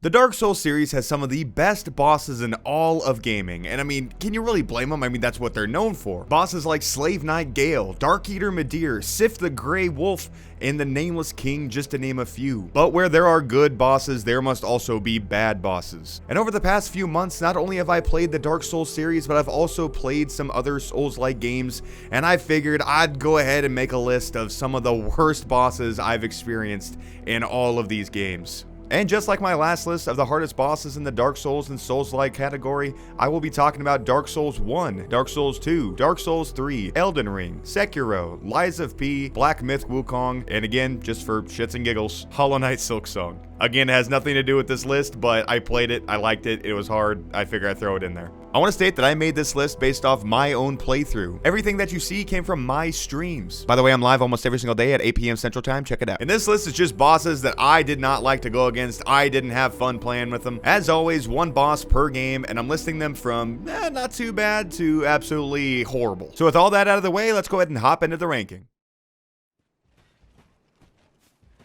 The Dark Souls series has some of the best bosses in all of gaming, and I mean, can you really blame them? I mean, that's what they're known for. Bosses like Slave Knight Gale, Dark Eater Midir, Sif the Grey Wolf, and the Nameless King, just to name a few. But where there are good bosses, there must also be bad bosses. And over the past few months, not only have I played the Dark Souls series, but I've also played some other Souls-like games, and I figured I'd go ahead and make a list of some of the worst bosses I've experienced in all of these games. And just like my last list of the hardest bosses in the Dark Souls and Souls-like category, I will be talking about Dark Souls 1, Dark Souls 2, Dark Souls 3, Elden Ring, Sekiro, Lies of P, Black Myth Wukong, and again, just for shits and giggles, Hollow Knight Silksong. Again, it has nothing to do with this list, but I played it, I liked it, it was hard, I figured I'd throw it in there. I want to state that I made this list based off my own playthrough. Everything that you see came from my streams. By the way, I'm live almost every single day at 8 p.m. Central Time, check it out. And this list is just bosses that I did not like to go against, I didn't have fun playing with them. As always, one boss per game, and I'm listing them from not too bad to absolutely horrible. So with all that out of the way, let's go ahead and hop into the ranking.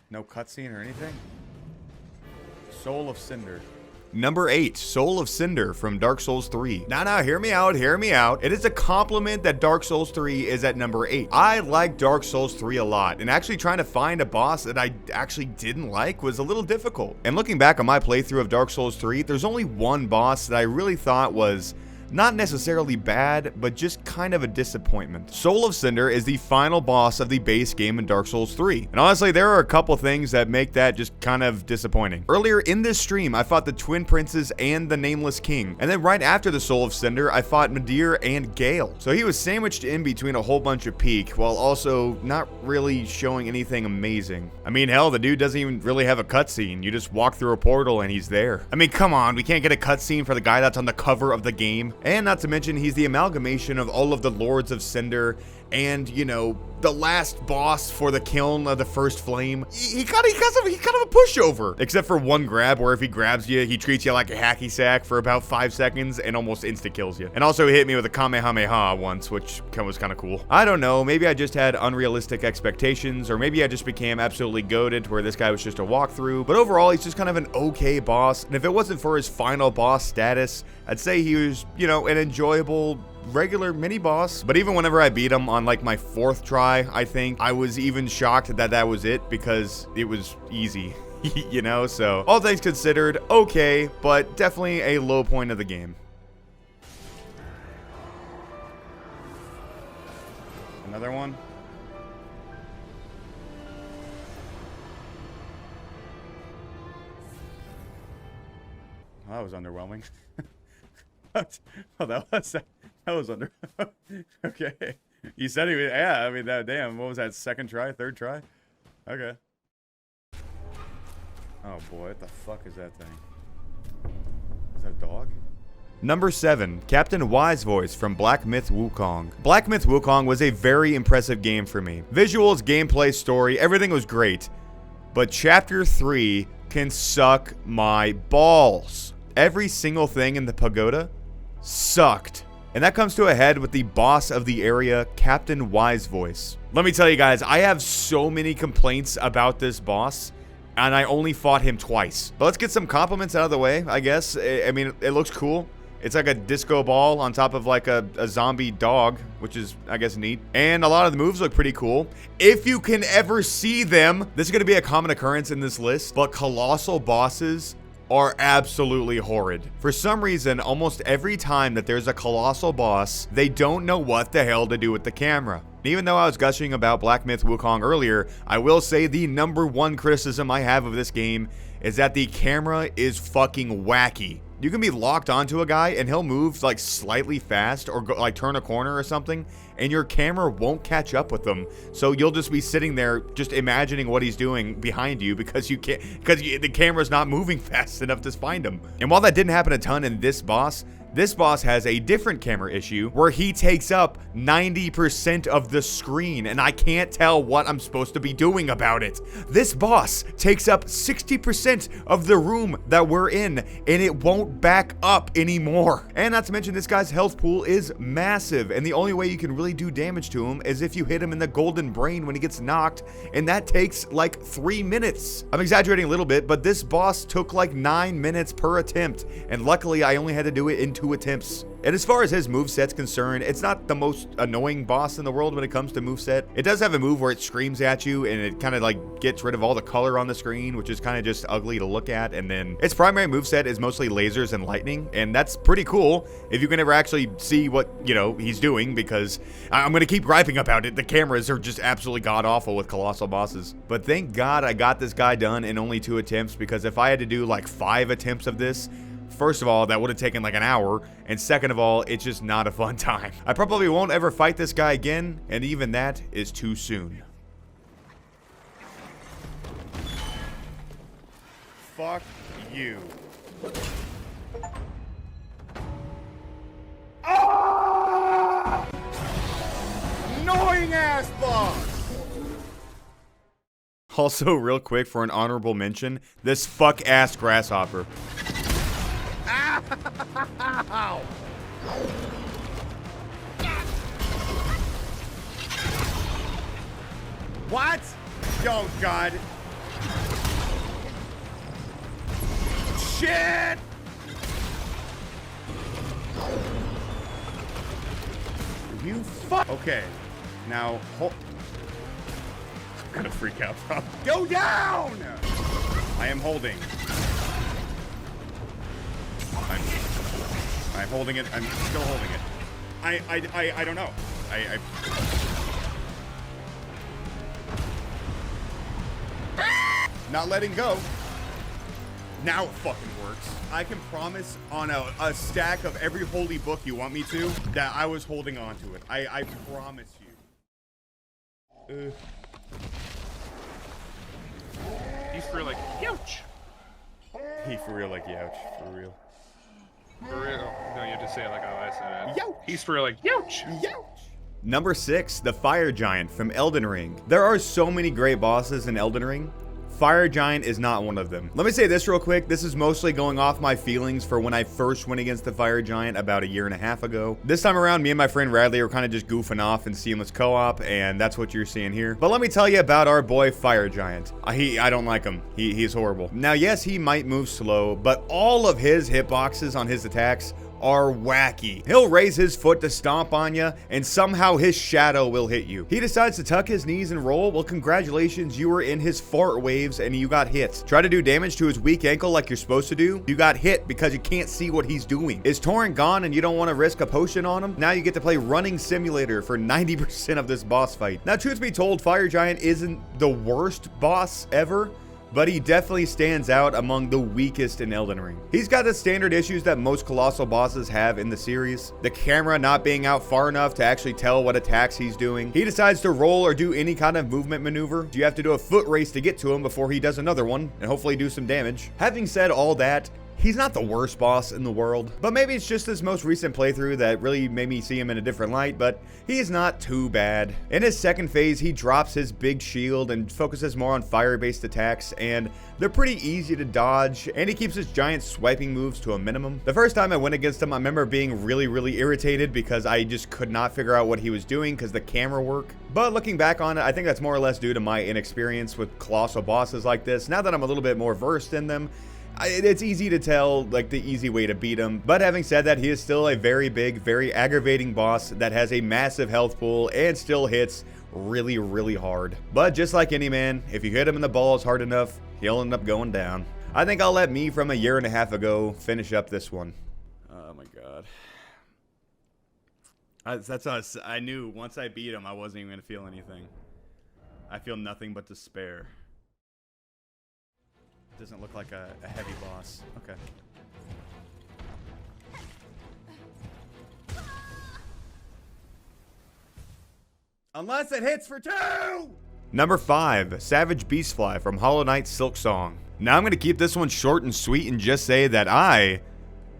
No cutscene or anything? Soul of Cinder. Number 8, Soul of Cinder from Dark Souls 3. Now, hear me out, hear me out. It is a compliment that Dark Souls 3 is at number 8. I like Dark Souls 3 a lot, and actually trying to find a boss that I actually didn't like was a little difficult. And looking back on my playthrough of Dark Souls 3, there's only one boss that I really thought was not necessarily bad, but just kind of a disappointment. Soul of Cinder is the final boss of the base game in Dark Souls 3. And honestly, there are a couple things that make that just kind of disappointing. Earlier in this stream, I fought the Twin Princes and the Nameless King. And then right after the Soul of Cinder, I fought Midir and Gale. So he was sandwiched in between a whole bunch of peak, while also not really showing anything amazing. I mean, hell, the dude doesn't even really have a cutscene. You just walk through a portal and he's there. I mean, come on, we can't get a cutscene for the guy that's on the cover of the game. And not to mention, he's the amalgamation of all of the Lords of Cinder and, you know, the last boss for the kiln of the first flame. He kind of a pushover. Except for one grab where if he grabs you, he treats you like a hacky sack for about 5 seconds and almost insta-kills you. And also hit me with a Kamehameha once, which was kind of cool. I don't know, maybe I just had unrealistic expectations, or maybe I just became absolutely goated where this guy was just a walkthrough. But overall, he's just kind of an okay boss. And if it wasn't for his final boss status, I'd say he was, you know, an enjoyable regular mini boss. But even whenever I beat him on like my 4th try, I think, I was even shocked that that was it because it was easy. You know, so all things considered, okay, but definitely a low point of the game. Another one. Well, that was underwhelming. Oh, that was under. Okay. You said he was, yeah, I mean, that, damn, what was that, 2nd try, 3rd try? Okay. Oh boy, what the fuck is that thing? Is that a dog? Number 7, Captain Wise Voice from Black Myth Wukong. Black Myth Wukong was a very impressive game for me. Visuals, gameplay, story, everything was great. But Chapter 3 can suck my balls. Every single thing in the pagoda sucked. And that comes to a head with the boss of the area, Captain Wise Voice. Let me tell you guys, I have so many complaints about this boss, and I only fought him twice. But let's get some compliments out of the way, I guess. I mean, it looks cool. It's like a disco ball on top of like a zombie dog, which is, I guess, neat. And a lot of the moves look pretty cool. If you can ever see them, this is going to be a common occurrence in this list, but colossal bosses are absolutely horrid. For some reason, almost every time that there's a colossal boss, they don't know what the hell to do with the camera. Even though I was gushing about Black Myth Wukong earlier, I will say the number 1 criticism I have of this game is that the camera is fucking wacky. You can be locked onto a guy and he'll move like slightly fast or go, like turn a corner or something, and your camera won't catch up with them. So you'll just be sitting there just imagining what he's doing behind you because the camera's not moving fast enough to find him. And while that didn't happen a ton in this boss, This boss has a different camera issue where he takes up 90% of the screen, and I can't tell what I'm supposed to be doing about it. This boss takes up 60% of the room that we're in, and it won't back up anymore. And not to mention, this guy's health pool is massive, and the only way you can really do damage to him is if you hit him in the golden brain when he gets knocked, and that takes like 3 minutes. I'm exaggerating a little bit, but this boss took like 9 minutes per attempt, and luckily I only had to do it in 2 attempts. And as far as his moveset's concerned, it's not the most annoying boss in the world when it comes to moveset. It does have a move where it screams at you and it kind of like gets rid of all the color on the screen, which is kind of just ugly to look at. And then its primary moveset is mostly lasers and lightning, and that's pretty cool if you can ever actually see what, you know, he's doing, because I'm going to keep griping about it. The cameras are just absolutely god-awful with colossal bosses. But thank God I got this guy done in only 2 attempts, because if I had to do like 5 attempts of this, first of all, that would have taken like an hour, and second of all, it's just not a fun time. I probably won't ever fight this guy again, and even that is too soon. Fuck you. Ah! Annoying ass boss! Also, real quick, for an honorable mention, this fuck-ass grasshopper. Ow! What? Oh, God. Shit! You fuck. Okay. Now, I'm gonna freak out, bro. Go down! I am holding. I'm holding it. I'm still holding it. I don't know. Not letting go. Now it fucking works. I can promise on a stack of every holy book you want me to that I was holding on to it. I promise you. He's for like, youch. He for real like youch. For real. For real. No, you have to say it like how I said it. Youch. He's for real like, youch. Youch. Number 6, the Fire Giant from Elden Ring. There are so many great bosses in Elden Ring. Fire Giant is not one of them. Let me say this real quick. This is mostly going off my feelings for when I first went against the Fire Giant about 1.5 years ago. This time around, me and my friend Radley were kind of just goofing off in seamless co-op, and that's what you're seeing here. But let me tell you about our boy Fire Giant. I don't like him. He's horrible. Now, yes, he might move slow, but all of his hitboxes on his attacks are wacky. He'll raise his foot to stomp on you, and somehow his shadow will hit you. He decides to tuck his knees and roll. Well, congratulations, you were in his fart waves and you got hit. Try to do damage to his weak ankle like you're supposed to do. You got hit because you can't see what he's doing. Is Torrent gone and you don't want to risk a potion on him? Now you get to play Running Simulator for 90% of this boss fight. Now, truth be told, Fire Giant isn't the worst boss ever, but he definitely stands out among the weakest in Elden Ring. He's got the standard issues that most colossal bosses have in the series. The camera not being out far enough to actually tell what attacks he's doing. He decides to roll or do any kind of movement maneuver. You have to do a foot race to get to him before he does another one, and hopefully do some damage. Having said all that, he's not the worst boss in the world, but maybe it's just this most recent playthrough that really made me see him in a different light, but he's not too bad. In his second phase, he drops his big shield and focuses more on fire-based attacks, and they're pretty easy to dodge, and he keeps his giant swiping moves to a minimum. The first time I went against him, I remember being really irritated because I just could not figure out what he was doing because the camera work. But looking back on it, I think that's more or less due to my inexperience with colossal bosses like this. Now that I'm a little bit more versed in them, it's easy to tell, like, the easy way to beat him. But having said that, he is still a very big, very aggravating boss that has a massive health pool and still hits really hard. But just like any man, if you hit him in the balls hard enough, he'll end up going down. I think I'll let me from 1.5 years ago finish up this one. Oh my god. That's us. I knew once I beat him, I wasn't even going to feel anything. I feel nothing but despair. Doesn't look like a heavy boss. Okay. Unless it hits for 2! Number 5, Savage Beastfly from Hollow Knight Silk Song. Now I'm going to keep this one short and sweet and just say that I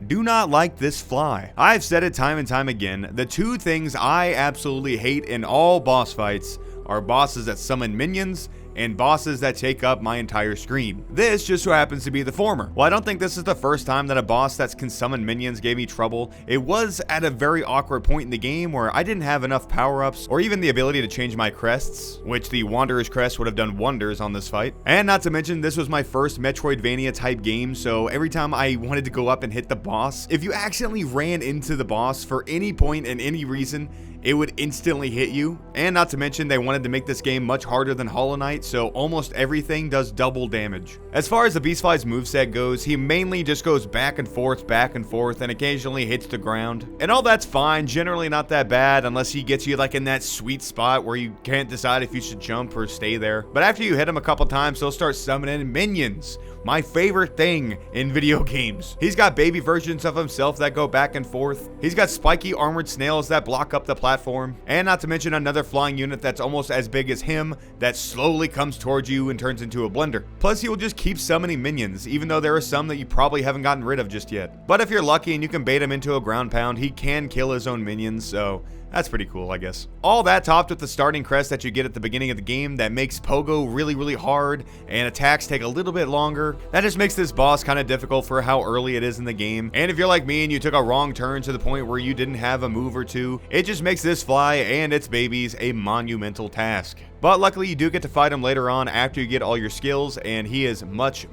Do not like this fly. I've said it time and time again, the two things I absolutely hate in all boss fights are bosses that summon minions and bosses that take up my entire screen. This just so happens to be the former. Well, I don't think this is the first time that a boss that can summon minions gave me trouble. It was at a very awkward point in the game where I didn't have enough power-ups or even the ability to change my crests, which the Wanderer's Crest would have done wonders on this fight. And not to mention, this was my first Metroidvania type game, so every time I wanted to go up and hit the boss, if you accidentally ran into the boss for any point and any reason, it would instantly hit you. And not to mention, they wanted to make this game much harder than Hollow Knight, so almost everything does double damage. As far as the beastfly's moveset goes, he mainly just goes back and forth, and occasionally hits the ground. And all that's fine, generally not that bad, unless he gets you like in that sweet spot where you can't decide if you should jump or stay there. But after you hit him a couple times, he'll start summoning minions. My favorite thing in video games. He's got baby versions of himself that go back and forth. He's got spiky armored snails that block up the platform. And not to mention another flying unit that's almost as big as him that slowly comes towards you and turns into a blender. Plus, he will just keep summoning minions, even though there are some that you probably haven't gotten rid of just yet. But if you're lucky and you can bait him into a ground pound, he can kill his own minions, so that's pretty cool, I guess. All that topped with the starting crest that you get at the beginning of the game that makes Pogo really hard and attacks take a little bit longer. That just makes this boss kind of difficult for how early it is in the game. And if you're like me and you took a wrong turn to the point where you didn't have a move or two, it just makes this fly and its babies a monumental task. But luckily you do get to fight him later on after you get all your skills, and he is much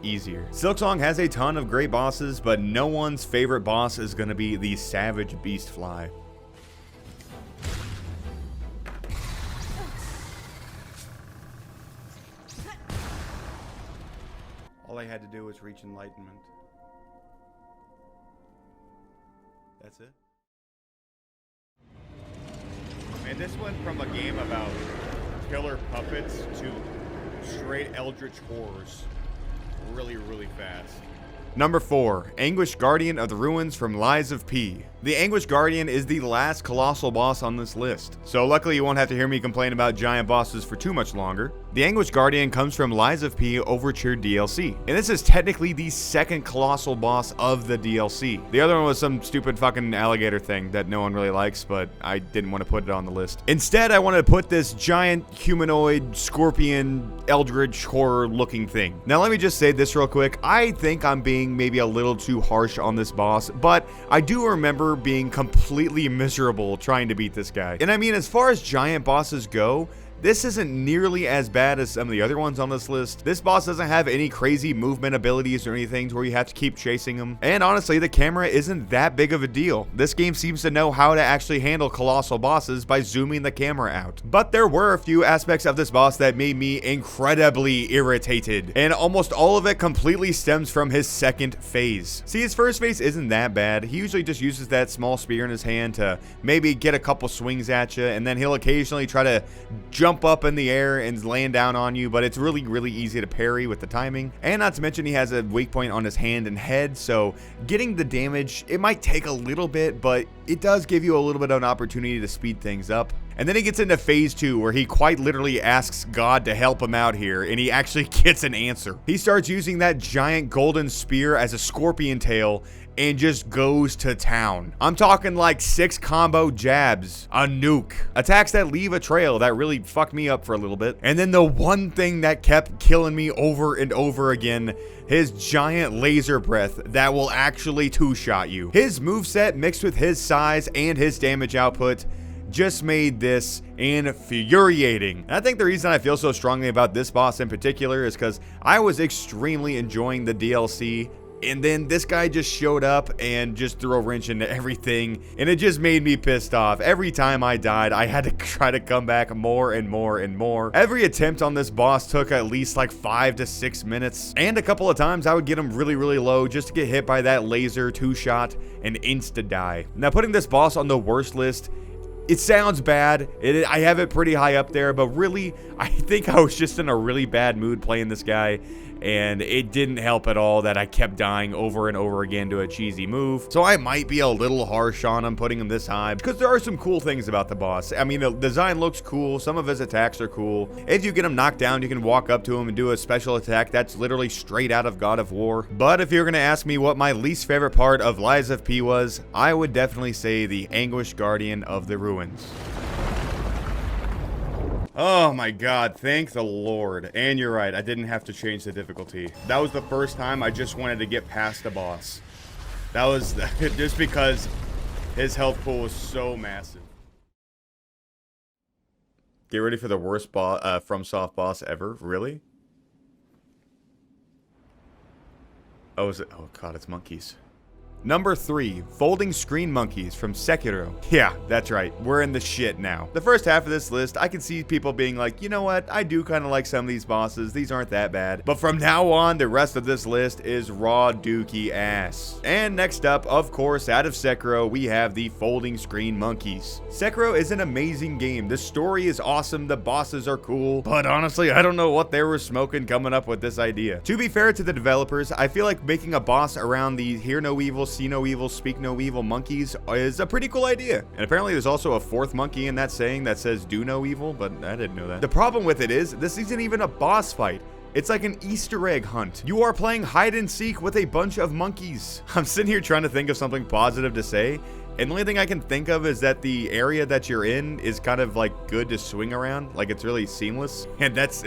easier. Silksong has a ton of great bosses, but no one's favorite boss is going to be the Savage Beastfly. All I had to do was reach enlightenment. That's it. And this went from a game about killer puppets to straight eldritch horrors really fast. Number 4, Anguish, Guardian of the Ruins from Lies of P. The Anguish Guardian is the last colossal boss on this list, so luckily you won't have to hear me complain about giant bosses for too much longer. The Anguish Guardian comes from Lies of P Overture DLC, and this is technically the second colossal boss of the DLC. The other one was some stupid fucking alligator thing that no one really likes, but I didn't want to put it on the list. Instead, I wanted to put this giant humanoid scorpion eldritch horror looking thing. Now let me just say this real quick, I think I'm being maybe a little too harsh on this boss, but I do remember being completely miserable trying to beat this guy. And I mean, as far as giant bosses go, this isn't nearly as bad as some of the other ones on this list. This boss doesn't have any crazy movement abilities or anything to where you have to keep chasing him. And honestly, the camera isn't that big of a deal. This game seems to know how to actually handle colossal bosses by zooming the camera out. But there were a few aspects of this boss that made me incredibly irritated. And almost all of it completely stems from his second phase. See, his first phase isn't that bad. He usually just uses that small spear in his hand to maybe get a couple swings at you, and then he'll occasionally try to jump up in the air and land down on you, but it's really easy to parry with the timing. And not to mention, he has a weak point on his hand and head, so getting the damage, it might take a little bit, but it does give you a little bit of an opportunity to speed things up. And then he gets into phase 2, where he quite literally asks God to help him out here, and he actually gets an answer. He starts using that giant golden spear as a scorpion tail and just goes to town. I'm talking like 6 combo jabs, a nuke, attacks that leave a trail that really fucked me up for a little bit. And then the one thing that kept killing me over and over again, his giant laser breath that will actually two-shot you. His moveset mixed with his size and his damage output just made this infuriating. And I think the reason I feel so strongly about this boss in particular is because I was extremely enjoying the DLC, and then this guy just showed up and just threw a wrench into everything, and it just made me pissed off. Every time I died, I had to try to come back more and more. Every attempt on this boss took at least like 5 to 6 minutes, and a couple of times I would get him really low just to get hit by that laser 2-shot and insta-die. Now, putting this boss on the worst list, it sounds bad. I have it pretty high up there, but really, I think I was just in a really bad mood playing this guy, and it didn't help at all that I kept dying over and over again to a cheesy move. So I might be a little harsh on him putting him this high, because there are some cool things about the boss. I mean, the design looks cool, some of his attacks are cool. If you get him knocked down, you can walk up to him and do a special attack that's literally straight out of God of War. But if you're gonna ask me what my least favorite part of Lies of P was, I would definitely say the Anguish Guardian of the Ruins. Oh my god, thank the Lord. And you're right, I didn't have to change the difficulty. That was the first time I just wanted to get past the boss. That was just because his health pool was so massive. Get ready for the worst FromSoft boss ever? Really? Oh, is it? Oh god, it's monkeys. Number 3, folding screen monkeys from Sekiro. Yeah, that's right. We're in the shit now. The first half of this list, I can see people being like, you know what? I do kind of like some of these bosses. These aren't that bad. But from now on, the rest of this list is raw dookie ass. And next up, of course, out of Sekiro, we have the folding screen monkeys. Sekiro is an amazing game. The story is awesome. The bosses are cool. But honestly, I don't know what they were smoking coming up with this idea. To be fair to the developers, I feel like making a boss around the Hear No Evil, See No Evil, Speak No Evil monkeys is a pretty cool idea. And apparently there's also a 4th monkey in that saying that says do no evil, but I didn't know that. The problem with it is, this isn't even a boss fight. It's like an Easter egg hunt. You are playing hide and seek with a bunch of monkeys. I'm sitting here trying to think of something positive to say, and the only thing I can think of is that the area that you're in is kind of like good to swing around. Like it's really seamless. And that's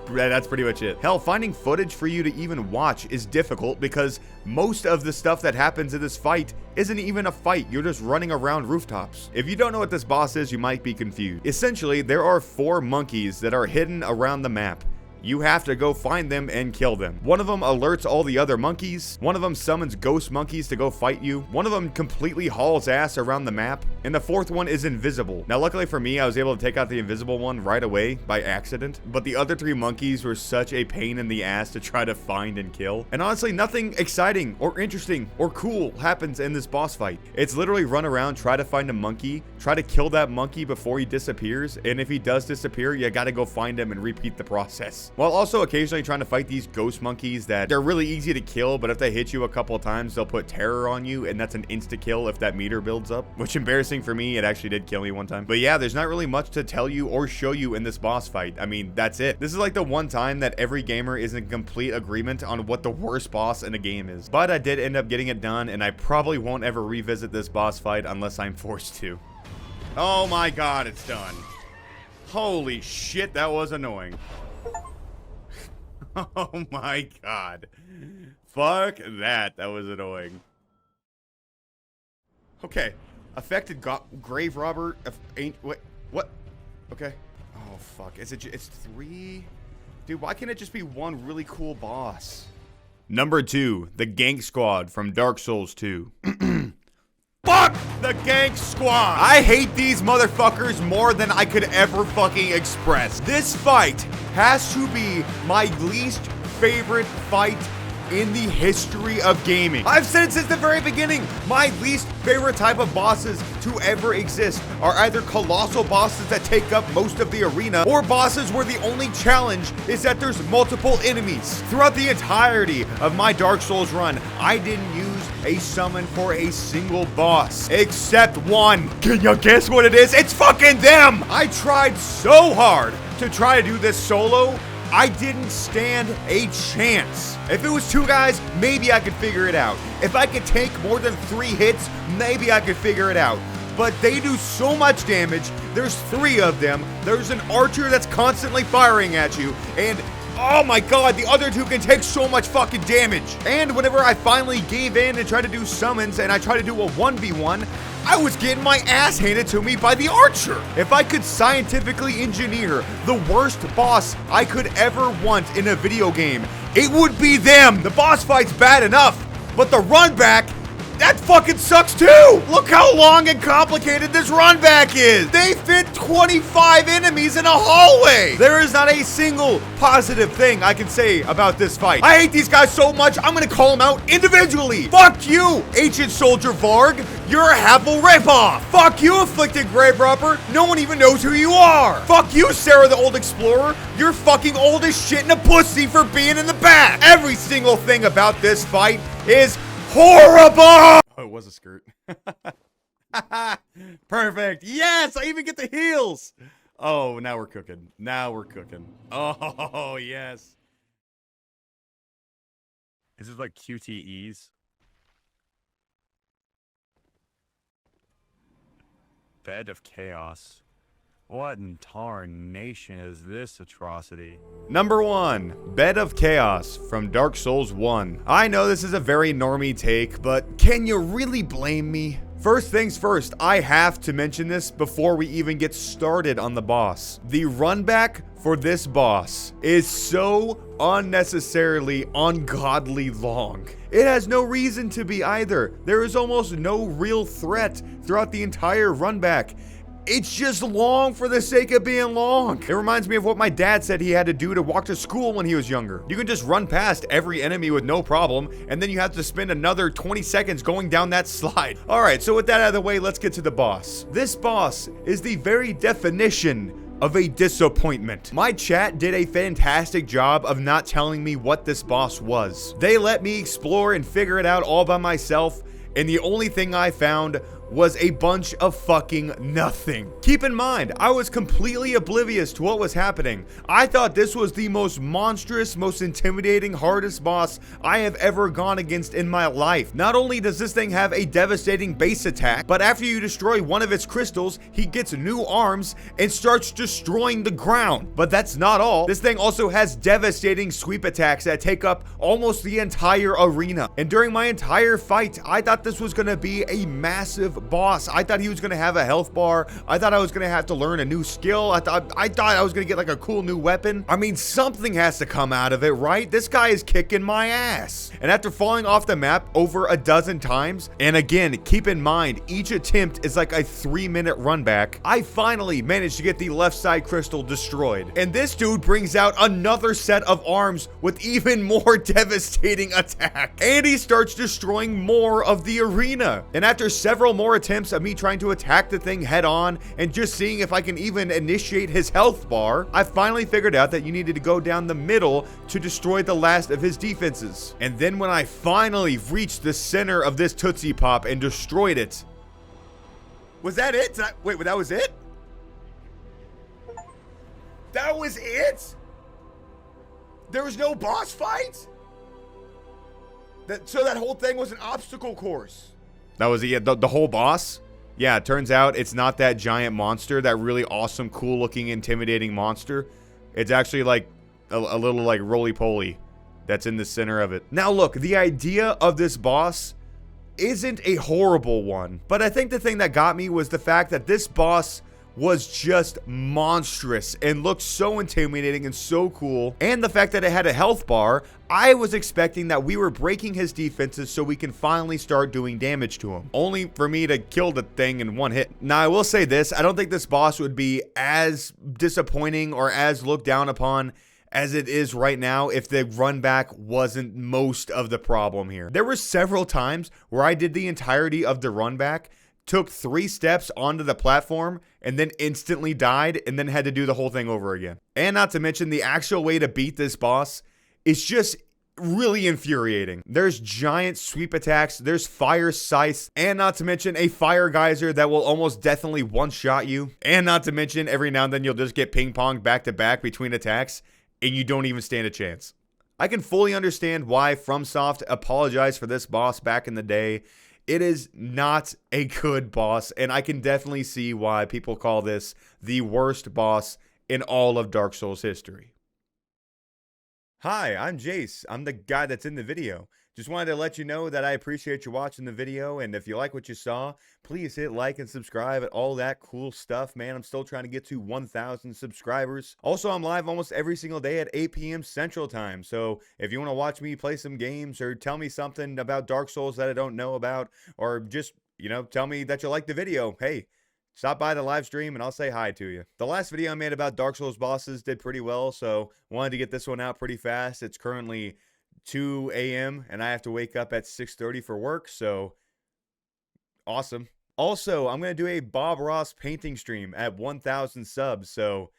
pretty much it. Hell, finding footage for you to even watch is difficult because most of the stuff that happens in this fight isn't even a fight. You're just running around rooftops. If you don't know what this boss is, you might be confused. Essentially, there are 4 monkeys that are hidden around the map. You have to go find them and kill them. One of them alerts all the other monkeys. One of them summons ghost monkeys to go fight you. One of them completely hauls ass around the map. And the 4th one is invisible. Now, luckily for me, I was able to take out the invisible one right away by accident. But the other 3 monkeys were such a pain in the ass to try to find and kill. And honestly, nothing exciting or interesting or cool happens in this boss fight. It's literally run around, try to find a monkey, try to kill that monkey before he disappears. And if he does disappear, you gotta go find him and repeat the process. While also occasionally trying to fight these ghost monkeys that they're really easy to kill, but if they hit you a couple of times, they'll put terror on you, and that's an insta-kill if that meter builds up. Which, embarrassing for me, it actually did kill me one time. But yeah, there's not really much to tell you or show you in this boss fight. I mean, that's it. This is like the one time that every gamer is in complete agreement on what the worst boss in a game is. But I did end up getting it done, and I probably won't ever revisit this boss fight unless I'm forced to. Oh my god, it's done. Holy shit, that was annoying. Oh my god. Fuck that. That was annoying. Okay. Affected grave robber. Ain't what? Okay. Oh fuck. It's 3? Dude, why can't it just be one really cool boss? Number 2, the Gank Squad from Dark Souls 2. Fuck the Gank Squad! I hate these motherfuckers more than I could ever fucking express. This fight has to be my least favorite fight in the history of gaming. I've said it since the very beginning. My least favorite type of bosses to ever exist are either colossal bosses that take up most of the arena, or bosses where the only challenge is that there's multiple enemies. Throughout the entirety of my Dark Souls run, I didn't use a summon for a single boss, except one. Can you guess what it is? It's fucking them! I tried so hard to try to do this solo, I didn't stand a chance. If it was 2 guys, maybe I could figure it out. If I could take more than 3 hits, maybe I could figure it out. But they do so much damage. There's 3 of them. There's an archer that's constantly firing at you. And oh my god, the other 2 can take so much fucking damage. And whenever I finally gave in and tried to do summons and I tried to do a 1v1, I was getting my ass handed to me by the archer. If I could scientifically engineer the worst boss I could ever want in a video game, it would be them. The boss fight's bad enough, but the run back, That fucking sucks too! Look how long and complicated this run back is! They fit 25 enemies in a hallway! There is not a single positive thing I can say about this fight. I hate these guys so much, I'm gonna call them out individually! Fuck you, Ancient Soldier Varg! You're a Havel ripoff! Fuck you, Afflicted Grave Robber! No one even knows who you are! Fuck you, Sarah the Old Explorer! You're fucking old as shit and a pussy for being in the back! Every single thing about this fight is horrible! Oh, it was a skirt. Perfect. Yes, I even get the heals. Oh, now we're cooking. Now we're cooking. Oh, yes. Is this like QTEs? Bed of Chaos. What in tarnation is this atrocity? Number 1, Bed of Chaos from Dark Souls 1. I know this is a very normie take, but can you really blame me? First things first, I have to mention this before we even get started on the boss. The run back for this boss is so unnecessarily ungodly long. It has no reason to be either. There is almost no real threat throughout the entire run back. It's just long for the sake of being long. It reminds me of what my dad said he had to do to walk to school when he was younger. You can just run past every enemy with no problem, and then you have to spend another 20 seconds going down that slide. All right, so with that out of the way, let's get to the boss. This boss is the very definition of a disappointment. My chat did a fantastic job of not telling me what this boss was. They let me explore and figure it out all by myself, and the only thing I found was a bunch of fucking nothing. Keep in mind, I was completely oblivious to what was happening. I thought this was the most monstrous, most intimidating, hardest boss I have ever gone against in my life. Not only does this thing have a devastating base attack, but after you destroy one of its crystals, he gets new arms and starts destroying the ground. But that's not all. This thing also has devastating sweep attacks that take up almost the entire arena. And during my entire fight, I thought this was gonna be a massive boss. I thought he was gonna have a health bar. I thought I was gonna have to learn a new skill. I thought I was gonna get like a cool new weapon. I mean, something has to come out of it, right? This guy is kicking my ass. And after falling off the map over a dozen times, and again, keep in mind, each attempt is like a 3-minute run back, I finally managed to get the left side crystal destroyed. And this dude brings out another set of arms with even more devastating attack. And he starts destroying more of the arena. And after several more attempts of me trying to attack the thing head on and just seeing if I can even initiate his health bar, I finally figured out that you needed to go down the middle to destroy the last of his defenses. And then when I finally reached the center of this Tootsie Pop and destroyed it. Was that it? Wait, that was it? That was it? There was no boss fight? So that whole thing was an obstacle course. That was the whole boss? Yeah, it turns out it's not that giant monster, that really awesome, cool looking, intimidating monster. It's actually like a little like roly-poly that's in the center of it. Now look, the idea of this boss isn't a horrible one, but I think the thing that got me was the fact that this boss was just monstrous and looked so intimidating and so cool. And the fact that it had a health bar, I was expecting that we were breaking his defenses so we can finally start doing damage to him. Only for me to kill the thing in one hit. Now, I will say this, I don't think this boss would be as disappointing or as looked down upon as it is right now if the run back wasn't most of the problem here. There were several times where I did the entirety of the run back, took 3 steps onto the platform, and then instantly died, and then had to do the whole thing over again. And not to mention, the actual way to beat this boss is just really infuriating. There's giant sweep attacks, there's fire scythes, and not to mention a fire geyser that will almost definitely one-shot you. And not to mention, every now and then you'll just get ping-ponged back-to-back between attacks, and you don't even stand a chance. I can fully understand why FromSoft apologized for this boss back in the day. It is not a good boss, and I can definitely see why people call this the worst boss in all of Dark Souls history. Hi, I'm Jace. I'm the guy that's in the video. Just wanted to let you know that I appreciate you watching the video, and if you like what you saw, please hit like and subscribe and all that cool stuff, man. I'm still trying to get to 1,000 subscribers. Also, I'm live almost every single day at 8 p.m. Central Time, so if you want to watch me play some games or tell me something about Dark Souls that I don't know about, or just, tell me that you like the video, hey, stop by the live stream and I'll say hi to you. The last video I made about Dark Souls bosses did pretty well, so wanted to get this one out pretty fast. It's currently 2 a.m. and I have to wake up at 6:30 for work, so awesome. Also, I'm going to do a Bob Ross painting stream at 1,000 subs, so,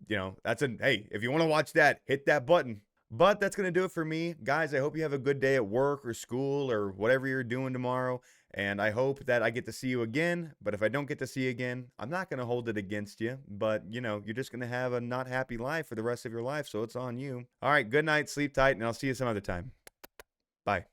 hey, if you want to watch that, hit that button. But that's going to do it for me. Guys, I hope you have a good day at work or school or whatever you're doing tomorrow. And I hope that I get to see you again. But if I don't get to see you again, I'm not going to hold it against you. But, you're just going to have a not happy life for the rest of your life. So it's on you. All right, good night, sleep tight, and I'll see you some other time. Bye.